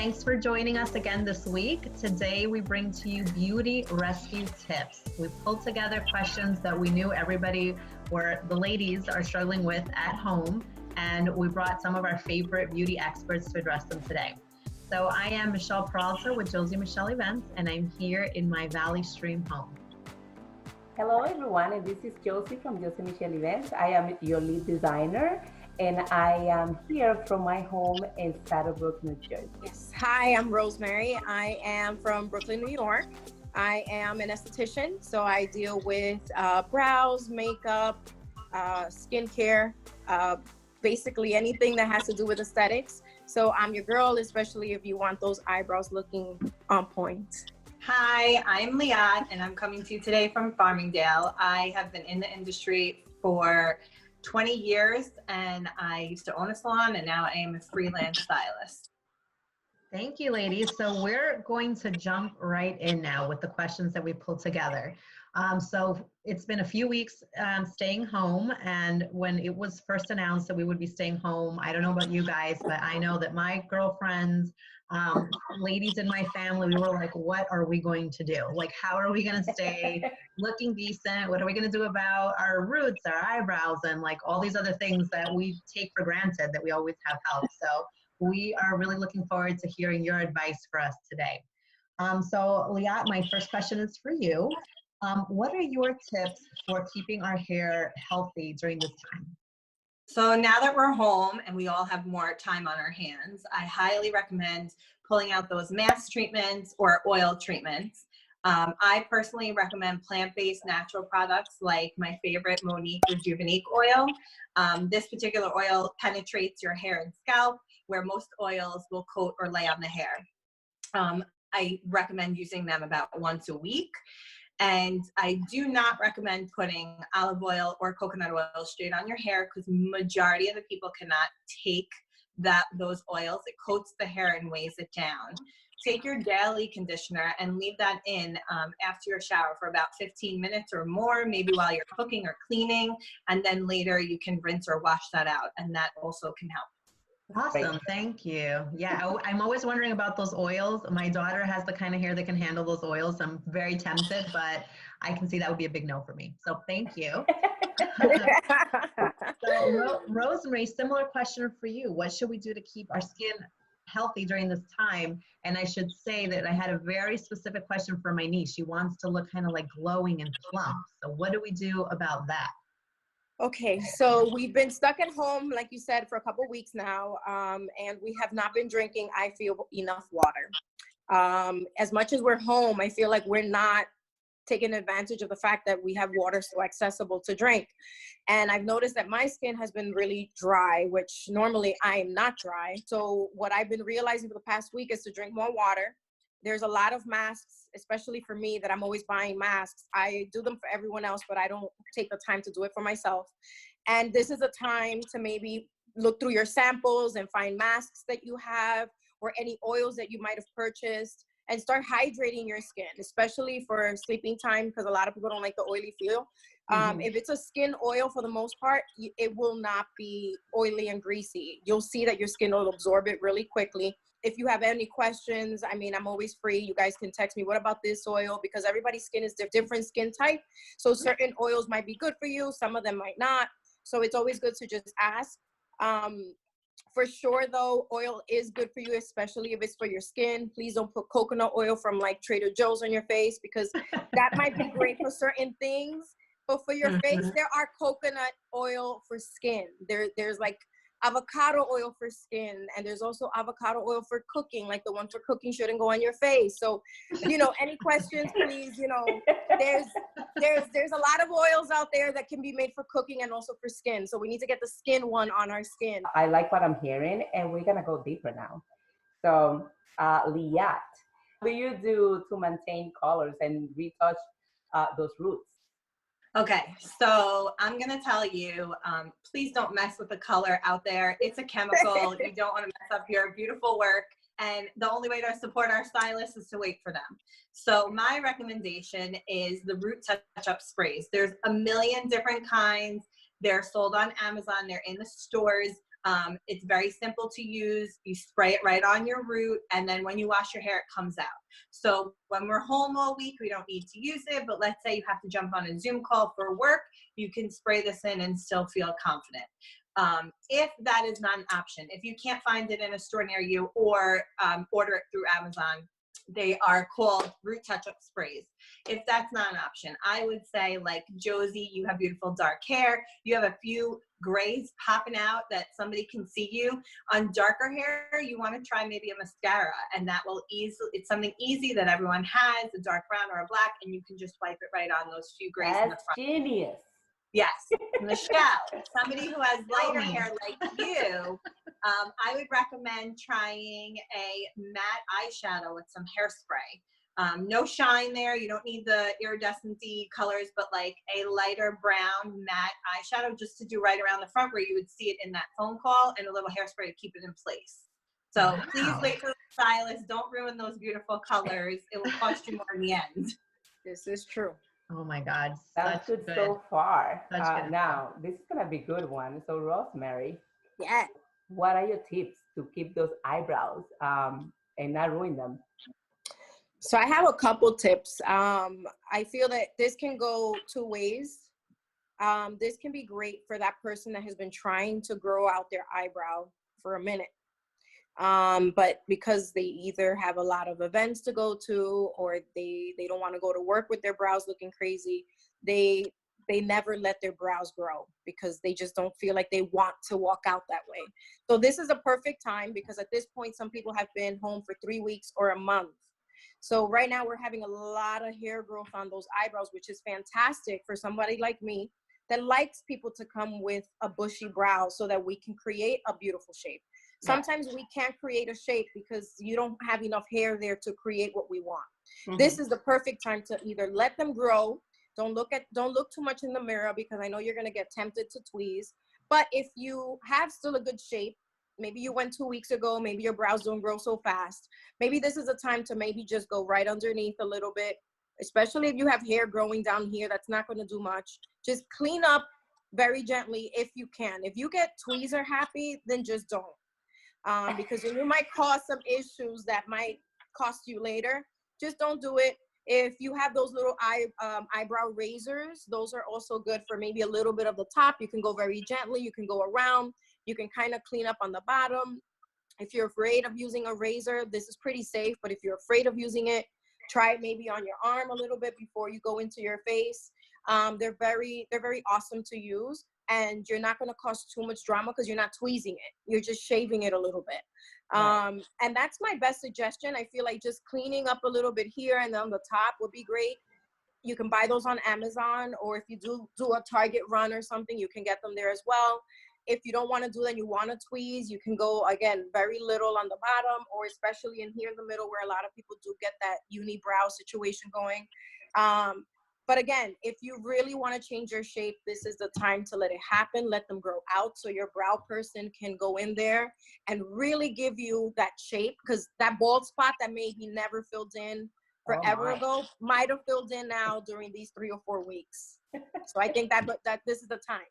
Thanks for joining us again this week. Today we bring to you beauty rescue tips. We pulled together questions that we knew the ladies are struggling with at home, and we brought some of our favorite beauty experts to address them today. So I am Michelle Peralta with Josie Michelle Events, and I'm here in my Valley Stream home. Hello everyone, and this is Josie from Josie Michelle Events. I am your lead designer, and I am here from my home in Saddlebrook, New Jersey. Yes. Hi, I'm Rosemary. I am from Brooklyn, New York. I am an esthetician, so I deal with brows, makeup, skincare, basically anything that has to do with aesthetics. So I'm your girl, especially if you want those eyebrows looking on point. Hi, I'm Leeat, and I'm coming to you today from Farmingdale. I have been in the industry for 20 years, and I used to own a salon, and now I am a freelance stylist. Thank you, ladies. So we're going to jump right in now with the questions that we pulled together. So it's been a few weeks staying home, and when it was first announced that we would be staying home, I don't know about you guys, but I know that my girlfriends, ladies in my family, we were like, what are we going to do? Like, how are we going to stay looking decent? What are we going to do about our roots, our eyebrows, and like all these other things that we take for granted that we always have help? So we are really looking forward to hearing your advice for us today. So Leeat, my first question is for you. What are your tips for keeping our hair healthy during this time? So now that we're home and we all have more time on our hands, I highly recommend pulling out those mask treatments or oil treatments. I personally recommend plant-based natural products like my favorite Monique Rejuvenate oil. This particular oil penetrates your hair and scalp, where most oils will coat or lay on the hair. I recommend using them about once a week. And I do not recommend putting olive oil or coconut oil straight on your hair, because majority of the people cannot take those oils. It coats the hair and weighs it down. Take your daily conditioner and leave that in after your shower for about 15 minutes or more, maybe while you're cooking or cleaning, and then later you can rinse or wash that out, and that also can help. Awesome, thank you. Yeah, I'm always wondering about those oils. My daughter has the kind of hair that can handle those oils. I'm very tempted, but I can see that would be a big no for me. So thank you. So Rosemary, similar question for you. What should we do to keep our skin healthy during this time? And I should say that I had a very specific question for my niece. She wants to look kind of like glowing and plump. So what do we do about that? Okay, so we've been stuck at home, like you said, for a couple weeks now, and we have not been drinking, I feel, enough water. As much as we're home, I feel like we're not taking advantage of the fact that we have water so accessible to drink. And I've noticed that my skin has been really dry, which normally I am not dry. So what I've been realizing for the past week is to drink more water. There's a lot of masks, especially for me, that I'm always buying masks. I do them for everyone else, but I don't take the time to do it for myself. And this is a time to maybe look through your samples and find masks that you have or any oils that you might have purchased, and start hydrating your skin, especially for sleeping time, because a lot of people don't like the oily feel. If it's a skin oil, for the most part, it will not be oily and greasy. You'll see that your skin will absorb it really quickly. If you have any questions, I mean, I'm always free. You guys can text me, what about this oil? Because everybody's skin is different skin type. So certain oils might be good for you. Some of them might not. So it's always good to just ask. For sure, though, oil is good for you, especially if it's for your skin. Please don't put coconut oil from like Trader Joe's on your face, because that might be great for certain things. But for your face, there are coconut oil for skin. There's like avocado oil for skin, and there's also avocado oil for cooking. Like the one for cooking shouldn't go on your face. So, any questions, please, there's a lot of oils out there that can be made for cooking and also for skin. So we need to get the skin one on our skin. I like what I'm hearing, and we're gonna go deeper now. So, Leeat, what do you do to maintain colors and retouch those roots? Okay, so I'm gonna tell you, please don't mess with the color out there. It's a chemical. You don't want to mess up your beautiful work. And the only way to support our stylists is to wait for them. So my recommendation is the Root Touch-Up Sprays. There's a million different kinds. They're sold on Amazon. They're in the stores. It's very simple to use. You spray it right on your root, and then when you wash your hair, it comes out. So when we're home all week, we don't need to use it, but let's say you have to jump on a Zoom call for work, you can spray this in and still feel confident. If that is not an option, if you can't find it in a store near you, or order it through Amazon, they are called root touch-up sprays. If that's not an option, I would say, like Josie, you have beautiful dark hair. You have a few grays popping out that somebody can see you. On darker hair, you want to try maybe a mascara, and that will it's something easy that everyone has, a dark brown or a black, and you can just wipe it right on those few grays in the front. Genius. Yes, Michelle, somebody who has lighter hair like you, I would recommend trying a matte eyeshadow with some hairspray. No shine there. You don't need the iridescent-y colors, but like a lighter brown matte eyeshadow just to do right around the front where you would see it in that phone call, and a little hairspray to keep it in place. So please wait for the stylist. Don't ruin those beautiful colors. It will cost you more in the end. This is true. Oh my God. Sounds good so far. Good. Now, this is going to be a good one. So, Rosemary, Yeah. what are your tips to keep those eyebrows and not ruin them? So I have a couple tips. I feel that this can go two ways. This can be great for that person that has been trying to grow out their eyebrow for a minute. But because they either have a lot of events to go to, or they don't want to go to work with their brows looking crazy, they never let their brows grow because they just don't feel like they want to walk out that way. So this is a perfect time, because at this point, some people have been home for 3 weeks or a month. So right now we're having a lot of hair growth on those eyebrows, which is fantastic for somebody like me that likes people to come with a bushy brow so that we can create a beautiful shape. Sometimes we can't create a shape because you don't have enough hair there to create what we want. Mm-hmm. This is the perfect time to either let them grow. Don't look too much in the mirror, because I know you're going to get tempted to tweeze. But if you have still a good shape, maybe you went 2 weeks ago, maybe your brows don't grow so fast. Maybe this is a time to maybe just go right underneath a little bit, especially if you have hair growing down here. That's not going to do much. Just clean up very gently if you can. If you get tweezer happy, then just don't. Because you might cause some issues that might cost you later. Just don't do it. If you have those little eyebrow razors, those are also good for maybe a little bit of the top. You can go very gently. You can go around. You can kind of clean up on the bottom. If you're afraid of using a razor, this is pretty safe. But if you're afraid of using it, try it maybe on your arm a little bit before you go into your face. They're very awesome to use. And you're not going to cause too much drama because you're not tweezing it. You're just shaving it a little bit. Right. And that's my best suggestion. I feel like just cleaning up a little bit here and on the top would be great. You can buy those on Amazon, or if you do a Target run or something, you can get them there as well. If you don't want to do that, you want to tweeze, you can go, again, very little on the bottom, or especially in here in the middle where a lot of people do get that unibrow situation going. But again, if you really want to change your shape, this is the time to let it happen. Let them grow out so your brow person can go in there and really give you that shape, because that bald spot that maybe never filled in forever ago might have filled in now during these 3 or 4 weeks. So I think that this is the time.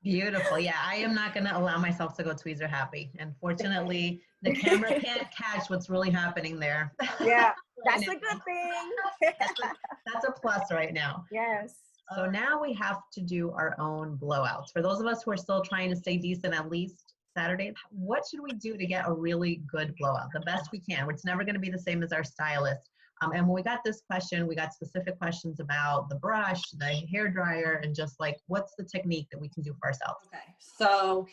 Beautiful. Yeah, I am not going to allow myself to go tweezer happy. Unfortunately, the camera can't catch what's really happening there. Yeah, that's a good thing. That's a plus right now. Yes. So now we have to do our own blowouts. For those of us who are still trying to stay decent, at least Saturday, what should we do to get a really good blowout? The best we can. It's never going to be the same as our stylist. And when we got this question, we got specific questions about the brush, the hair dryer, and just like, what's the technique that we can do for ourselves? Okay, so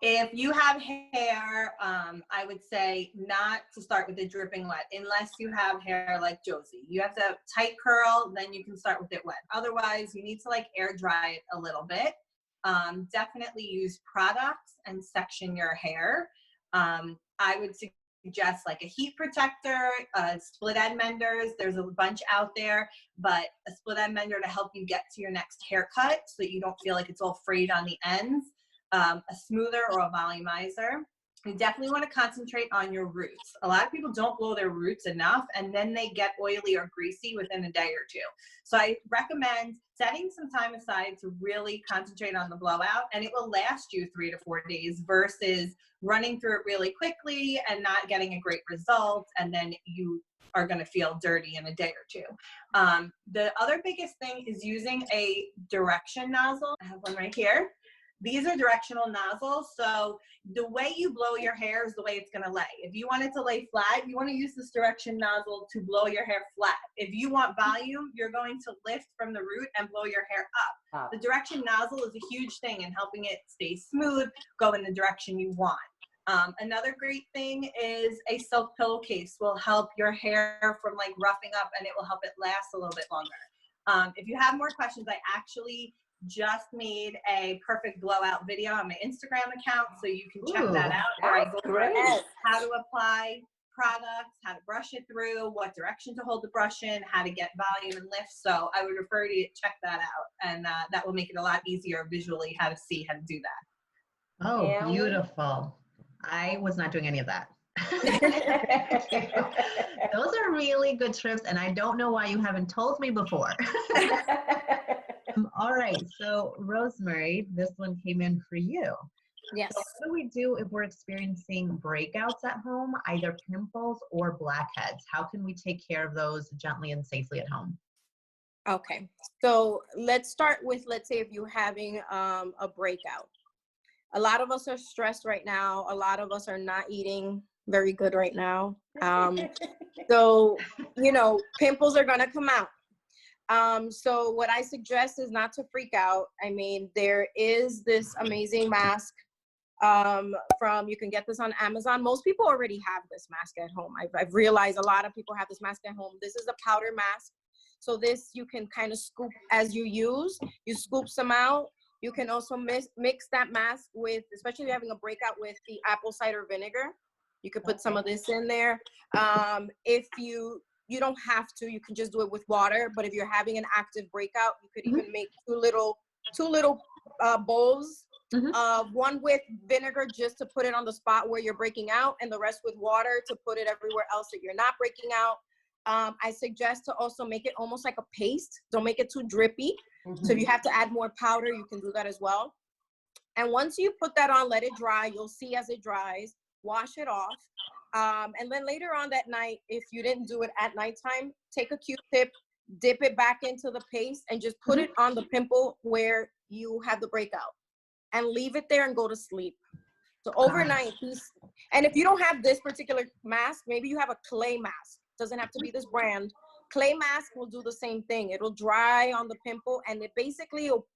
if you have hair, I would say not to start with the dripping wet, unless you have hair like Josie. You have to tight curl, then you can start with it wet. Otherwise, you need to like air dry it a little bit. Definitely use products and section your hair. I would suggest like a heat protector, split end menders. There's a bunch out there, but a split end mender to help you get to your next haircut so that you don't feel like it's all frayed on the ends. A smoother or a volumizer. You definitely want to concentrate on your roots. A lot of people don't blow their roots enough, and then they get oily or greasy within a day or two. So I recommend setting some time aside to really concentrate on the blowout, and it will last you 3 to 4 days versus running through it really quickly and not getting a great result, and then you are going to feel dirty in a day or two. The other biggest thing is using a direction nozzle. I have one right here. These are directional nozzles, so the way you blow your hair is the way it's going to lay. If you want it to lay flat, you want to use this direction nozzle to blow your hair flat. If you want volume, you're going to lift from the root and blow your hair up. The direction nozzle is a huge thing in helping it stay smooth, go in the direction you want. Another great thing is a silk pillowcase will help your hair from like roughing up, and it will help it last a little bit longer. If you have more questions, I actually just made a perfect blowout video on my Instagram account, so you can check that out. Where I go through how to apply products, how to brush it through, what direction to hold the brush in, how to get volume and lift. So I would refer you to check that out, and that will make it a lot easier visually how to see how to do that. Oh, beautiful. I was not doing any of that. Those are really good tips, and I don't know why you haven't told me before. All right, so Rosemary, this one came in for you. Yes. So what do we do if we're experiencing breakouts at home, either pimples or blackheads? How can we take care of those gently and safely at home? Okay, so let's start with, let's say if you're having a breakout. A lot of us are stressed right now. A lot of us are not eating very good right now. So, you know, pimples are gonna come out. So what I suggest is not to freak out. I mean, there is this amazing mask you can get this on Amazon. Most people already have this mask at home. I've realized a lot of people have this mask at home. This is a powder mask. So this you can kind of scoop as you use. You scoop some out. You can also mix that mask with, especially if you're having a breakout, with the apple cider vinegar. You could put some of this in there. If you don't have to, you can just do it with water. But if you're having an active breakout, you could even make two little bowls. One with vinegar just to put it on the spot where you're breaking out, and the rest with water to put it everywhere else that you're not breaking out. I suggest to also make it almost like a paste. Don't make it too drippy. So if you have to add more powder, you can do that as well. And once you put that on, let it dry. You'll see as it dries, wash it off. And then later on that night, if you didn't do it at nighttime, take a Q-tip, dip it back into the paste, and just put it on the pimple where you have the breakout, and leave it there and go to sleep. So overnight, and if you don't have this particular mask, maybe you have a clay mask. Doesn't have to be this brand. Clay mask will do the same thing. It'll dry on the pimple, and it basically will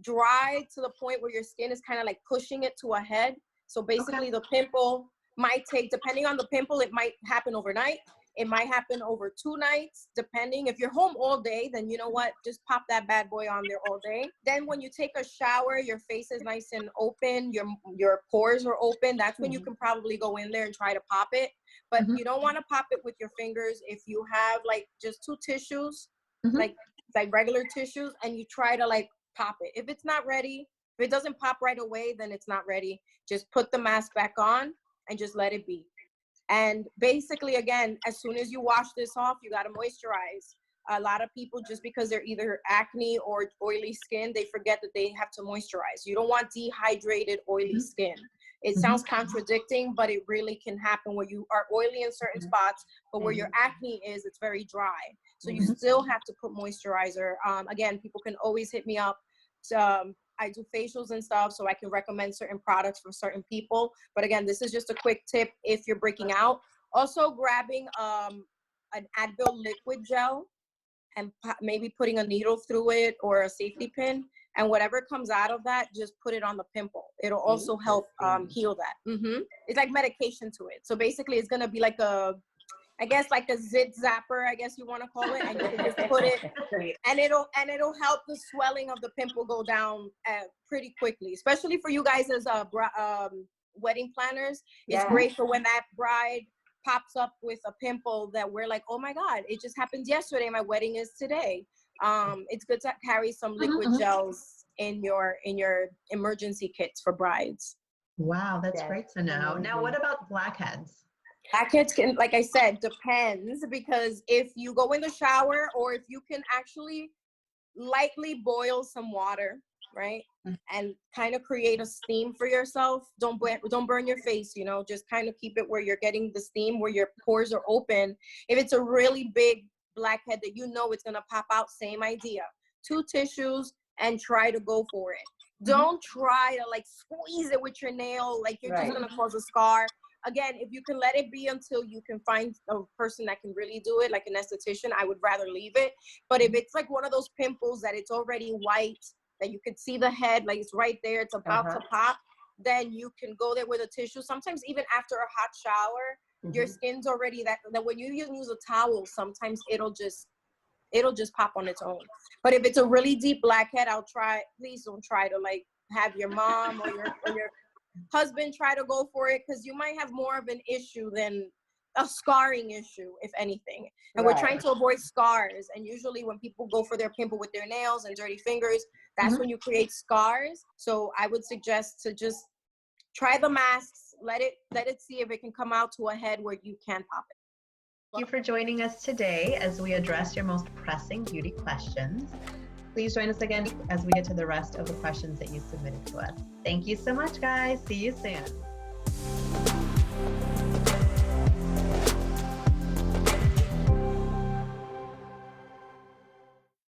dry to the point where your skin is kind of like pushing it to a head. So basically the pimple might take, depending on the pimple, it might happen overnight. It might happen over 2 nights, depending. If you're home all day, then you know what? Just pop that bad boy on there all day. Then when you take a shower, your face is nice and open, your pores are open. That's when you can probably go in there and try to pop it. But you don't want to pop it with your fingers. If you have like just 2 tissues, like regular tissues, and you try to like pop it. If it's not ready, if it doesn't pop right away, then it's not ready. Just put the mask back on and just let it be. And basically, again, as soon as you wash this off, you got to moisturize. A lot of people, just because they're either acne or oily skin, they forget that they have to moisturize. You don't want dehydrated, oily skin. It sounds contradicting, but it really can happen where you are oily in certain spots, but where your acne is, it's very dry. So you still have to put moisturizer. Again, people can always hit me up. I do facials and stuff, so I can recommend certain products for certain people. But again, this is just a quick tip if you're breaking out. Also grabbing an Advil liquid gel and maybe putting a needle through it or a safety pin, and whatever comes out of that, just put it on the pimple. It'll also help heal that. It's like medication to it. So basically it's gonna be like I guess like a zit zapper, I guess you want to call it, and you can just put it, and it'll help the swelling of the pimple go down pretty quickly, especially for you guys as wedding planners. It's great for when that bride pops up with a pimple that we're like, oh my God, it just happened yesterday. My wedding is today. It's good to carry some liquid gels in your emergency kits for brides. Wow, that's Yes, great to know. Now, what about blackheads? Blackheads can, like I said, depends, because if you go in the shower or if you can actually lightly boil some water, right? And kind of create a steam for yourself. Don't burn your face, you know, just kind of keep it where you're getting the steam, where your pores are open. If it's a really big blackhead that you know it's going to pop out, same idea. 2 tissues and try to go for it. Don't try to like squeeze it with your nail, like you're just going to cause a scar. Again, if you can let it be until you can find a person that can really do it, like an esthetician, I would rather leave it. But if it's like one of those pimples that it's already white, that you can see the head, like it's right there, it's about to pop, then you can go there with a tissue. Sometimes even after a hot shower, your skin's already that when you use a towel, sometimes it'll just pop on its own. But if it's a really deep blackhead, please don't try to like have your mom or your husband try to go for it, because you might have more of an issue than a scarring issue, if anything. And we're trying to avoid scars. And usually when people go for their pimple with their nails and dirty fingers, that's when you create scars. So I would suggest to just try the masks, let it see if it can come out to a head where you can pop it. Thank you for joining us today as we address your most pressing beauty questions. Please join us again as we get to the rest of the questions that you submitted to us. Thank you so much, guys. See you soon.